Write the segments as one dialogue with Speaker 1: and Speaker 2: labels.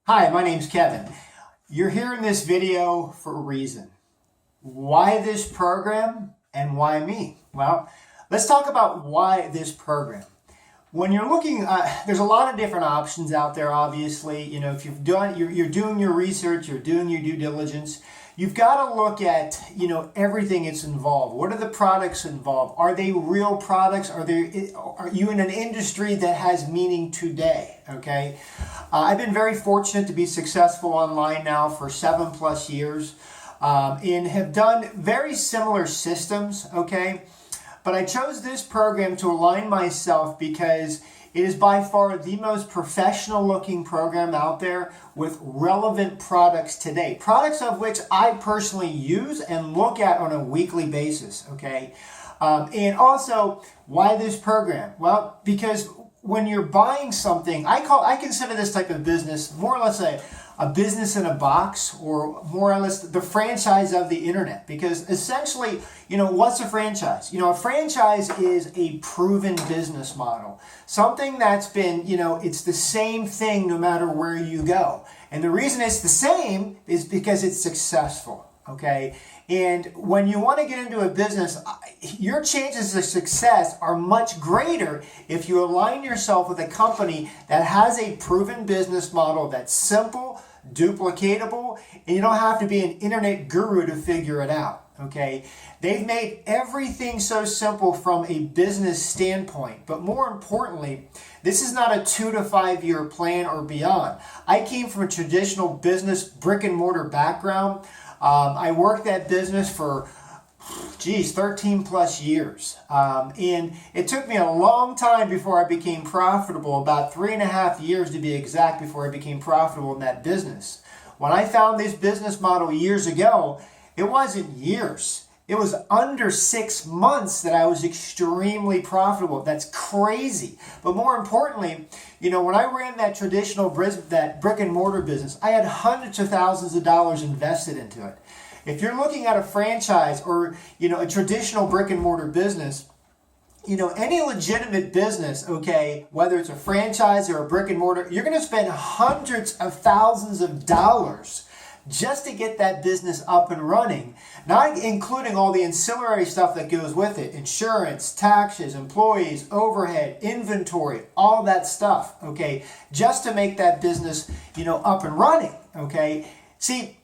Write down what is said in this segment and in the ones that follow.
Speaker 1: Hi, my name's Kevin. You're here in this video for a reason. Why this program and why me? Well, let's talk about why this program. When you're looking, there's a lot of different options out there. Obviously, if you're doing your research, you're doing your due diligence. You've got to look at, everything that's involved. What are the products involved? Are they real products? Are you in an industry that has meaning today? Okay. I've been very fortunate to be successful online now for 7+ years, and have done very similar systems. Okay. But I chose this program to align myself because it is by far the most professional looking program out there with relevant products today. Products of which I personally use and look at on a weekly basis, okay? And also, why this program? Well, because when you're buying something, I consider this type of business more or less a business in a box, or more or less the franchise of the internet. Because essentially, what's a franchise? A franchise is a proven business model. Something that's been, it's the same thing no matter where you go. And the reason it's the same is because it's successful, okay? And when you want to get into a business, your chances of success are much greater if you align yourself with a company that has a proven business model that's simple, duplicatable, and you don't have to be an internet guru to figure it out, okay? They've made everything so simple from a business standpoint, but more importantly, this is not a 2 to 5 year plan or beyond. I came from a traditional business brick and mortar background. I worked that business for 13+ years. And it took me a long time before I became profitable, about 3.5 years to be exact, before I became profitable in that business. When I found this business model years ago, it wasn't years. It was under 6 months that I was extremely profitable. That's crazy. But more importantly, when I ran that that brick and mortar business, I had hundreds of thousands of dollars invested into it. If you're looking at a franchise or, a traditional brick and mortar business, any legitimate business, okay, whether it's a franchise or a brick and mortar, you're going to spend hundreds of thousands of dollars just to get that business up and running, not including all the ancillary stuff that goes with it: insurance, taxes, employees, overhead, inventory, all that stuff, okay, just to make that business, up and running, okay? See,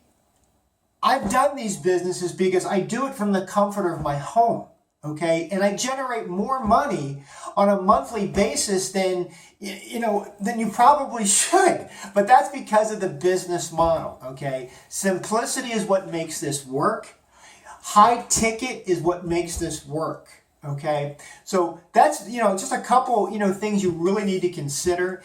Speaker 1: I've done these businesses because I do it from the comfort of my home, okay? And I generate more money on a monthly basis than you probably should. But that's because of the business model, okay? Simplicity is what makes this work. High ticket is what makes this work, okay? So that's, just a couple, things you really need to consider,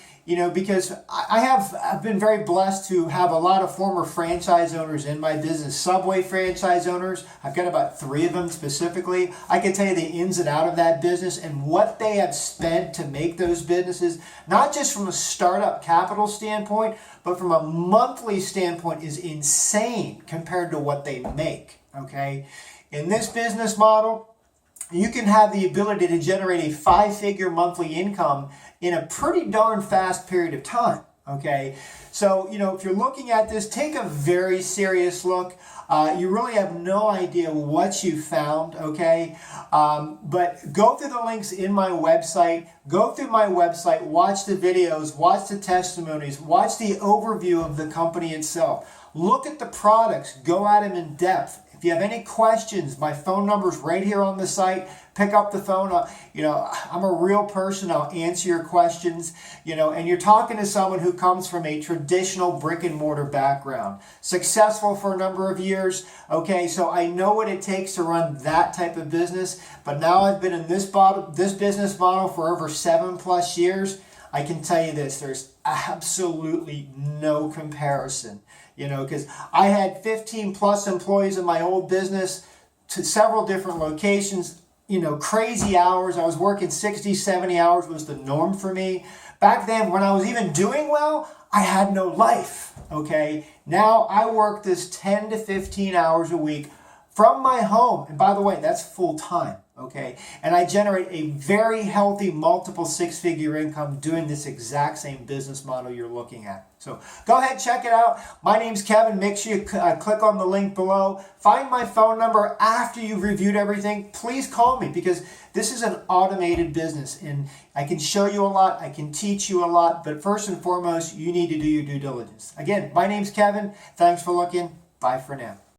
Speaker 1: because I've been very blessed to have a lot of former franchise owners in my business. Subway franchise owners, I've got about 3 of them specifically. I can tell you the ins and out of that business and what they have spent to make those businesses, not just from a startup capital standpoint, but from a monthly standpoint, is insane compared to what they make, okay? In this business model, you can have the ability to generate a 5-figure monthly income in a pretty darn fast period of time, okay? So, if you're looking at this, take a very serious look. You really have no idea what you found, okay? But go through the links in my website. Go through my website, watch the videos, watch the testimonies, watch the overview of the company itself. Look at the products, go at them in depth. If you have any questions, my phone number is right here on the site. Pick up the phone. I'm a real person. I'll answer your questions. And you're talking to someone who comes from a traditional brick and mortar background, successful for a number of years. Okay, so I know what it takes to run that type of business. But now I've been in this business model for over 7+ years. I can tell you this: there's absolutely no comparison. Because I had 15+ employees in my old business, to several different locations, crazy hours. I was working 60, 70 hours was the norm for me. Back then, when I was even doing well, I had no life, okay? Now I work this 10 to 15 hours a week from my home. And by the way, that's full time. Okay, and I generate a very healthy multiple six-figure income doing this exact same business model you're looking at. So go ahead, check it out. My name's Kevin. Make sure you click on the link below. Find my phone number after you've reviewed everything. Please call me, because this is an automated business and I can show you a lot. I can teach you a lot, but first and foremost, you need to do your due diligence. Again, my name's Kevin. Thanks for looking. Bye for now.